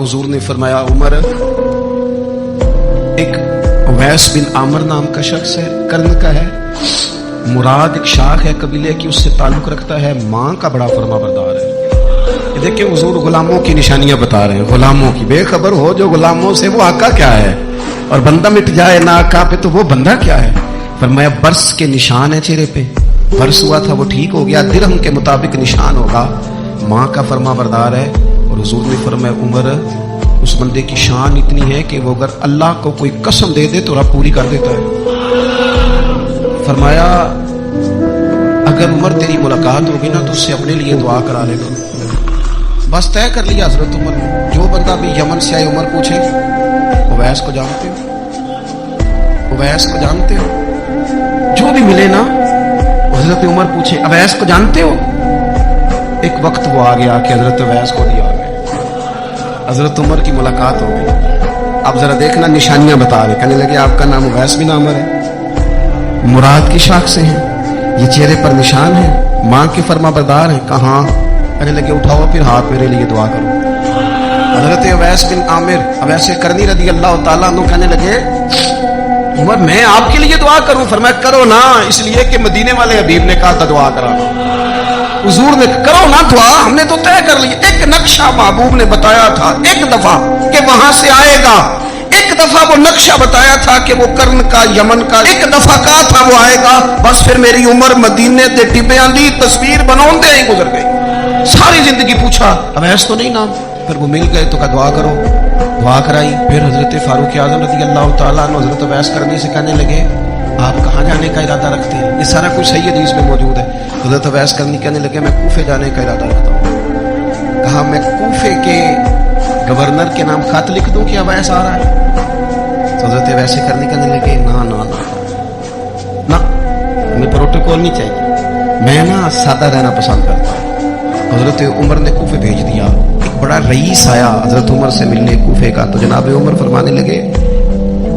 हुजूर ने फरमाया उमर, एक उवैस बिन आमर नाम का शख्स है, कर्न का है, मुराद एक शाख है कबीले की, उससे ताल्लुक रखता है, माँ का बड़ा फरमाबरदार है। देखिए हुजूर गुलामों की निशानियां बता रहे हैं, गुलामों की। बेखबर हो जो गुलामों से, वो आका क्या है, और बंदा मिट जाए ना आका पे तो वो बंदा क्या है। फरमाया बरस के निशान है चेहरे पे, बरस हुआ था वो ठीक हो गया, दिरहम के मुताबिक निशान होगा, माँ का फरमाबरदार है। और हुजूर ने फरमाया उमर, उस बंदे की शान इतनी है कि वो अगर अल्लाह को कोई कसम दे दे तो रब पूरी कर देता है। फरमाया अगर उमर तेरी मुलाकात होगी ना तो उससे अपने लिए दुआ करा लेगा। बस तय कर लिया हजरत उमर ने। जो बंदा भी यमन से आए, उमर पूछे उवैस को जानते हो, उवैस को जानते हो, जो भी मिले ना हजरत उमर पूछे अवैस को जानते हो। एक वक्त वो आगे आके हजरत अवैस को दिया, हजरत उमर की मुलाकात हो गई। अब जरा देखना निशानियां बता रहे, कहने लगे आपका नाम उवैस बिन आमर है, मुराद की शाख से है, ये चेहरे पर निशान है, माँ के फरमाबरदार है। कहाँ? कहने लगे उठाओ फिर हाथ, मेरे लिए दुआ करो। हजरत उवैस बिन आमिर अवैस करनी रदी अल्लाह ताला अन्हु कहने लगे उमर मैं आपके लिए दुआ करूं? फरमाया करो ना, इसलिए कि मदीने वाले हबीब ने कहा था दुआ कराना। हुजूर ने करो ना दुआ, हमने तो तय कर लिया। एक नक्शा महबूब ने बताया था एक दफा कि वहां से आएगा, एक दफा वो नक्शा बताया था कि वो कर्न का, यमन का, एक दफा कहा था वो आएगा। बस फिर मेरी उम्र मदीने दे टिब्बियां दी तस्वीर बनाते ही गुजर गई। सारी जिंदगी पूछा अवैस तो नहीं नाम, फिर वो मिल गए तो कहा दुआ करो, दुआ कराई। फिर हजरत फारूक आजम रज़ी अल्लाह तआला अन्हु हजरत अवैस करनी से कहने लगे आप कहाँ जाने का इरादा रखते हैं? ये सारा कुछ सही हदीस में मौजूद है। हजरत अवैस करनी कहने लगे मैं कूफे जाने का इरादा रखता हूँ। कहा मैं कूफे के गवर्नर के नाम खत लिख दूं कि अवैस आ रहा है? तो हजरत अवैस करनी कहने लगे ना ना ना ना, हमें प्रोटोकॉल नहीं चाहिए, मैं ना सादा रहना पसंद करता हूँ। हजरत उमर ने कूफे भेज दिया। एक बड़ा रईस आया हजरत उमर से मिलने कूफे का, तो जनाब उमर फरमाने लगे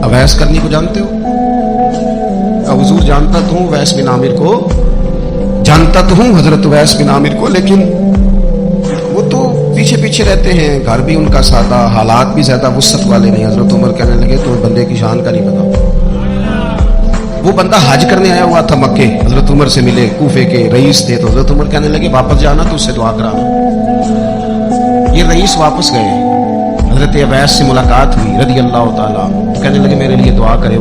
अवैस करनी को जानते हो? हुजूर जानता तो हूँ उवैस बिन आमिर को, जानता तो हूँ हजरत उवैस बिन आमिर को, लेकिन वो तो पीछे पीछे रहते हैं, घर भी उनका सादा, हालात भी ज्यादा वुसअत वाले नहीं। हजरत उमर कहने लगे तो बंदे की शान का नहीं पता। वो बंदा हज करने आया हुआ था मक्के, हजरत उमर से मिले, कूफे के रईस थे। तो हजरत उमर कहने लगे वापस जाना तो उससे दुआ कराना। ये रईस वापस गए, हजरत अवैस से मुलाकात हुई रज़ी अल्लाह तआला, कहने लगे मेरे लिए दुआ करे।